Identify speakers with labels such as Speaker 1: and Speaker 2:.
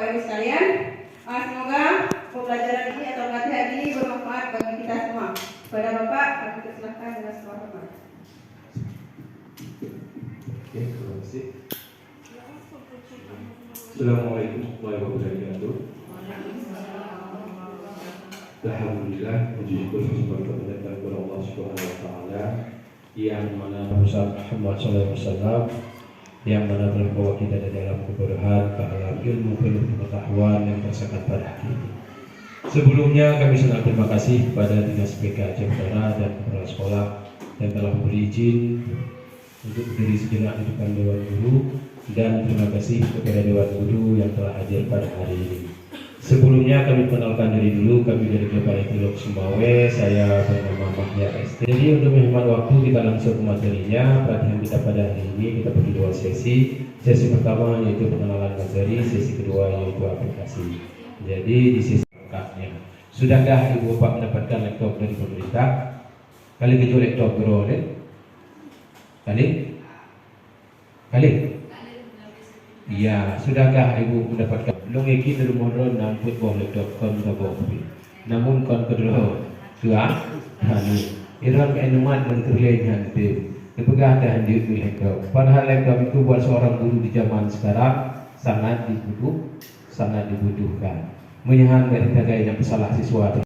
Speaker 1: Bapak Ibu sekalian. Semoga pembelajaran ini atau pelatihan ini bermanfaat bagi kita semua. Kepada Bapak, kami persilahkan dengan sebuah hormat.
Speaker 2: Oke, terima kasih. Assalamualaikum warahmatullahi wabarakatuh. Alhamdulillah, puji syukur kepada Allah Subhanahu wa taala yang mana Rasul Muhammad SAW yang mana telah membawa kita dari dalam kebodohan ke alam ilmu penuh pengetahuan yang tersekat pada hati ini. Sebelumnya kami sangat terima kasih kepada Dinas PK Aceh Utara dan kepala sekolah yang telah memberi izin untuk berdiri sejenak di depan Dewan Guru, dan terima kasih kepada Dewan Guru yang telah hadir pada hari ini. Sebelumnya kami kenalkan diri dulu, kami dari Kepada Tilok Sumawe, saya bernama Mahya ST. Jadi untuk menghemat waktu kita langsung ke materinya. Pelatihan kita pada hari ini kita bagi dua sesi. Sesi pertama yaitu pengenalan materi, sesi kedua yaitu aplikasi. Jadi di sesi lengkapnya, sudahkah Ibu Bapak mendapatkan laptop dari pemerintah? Kali kejual laptop beroleh? Kali? Iya, sudahkah Ibu mendapatkan? Belum yakin dari modal namput bawah laptop kon bawah kopi. Namun kon kedua tua, Iran keenumat menteri hantu. Dipegah dan diuji laptop. Padahal laptop itu buat seorang guru di zaman sekarang sangat dibutuhkan. Menyahan dari gaya yang salah siswa.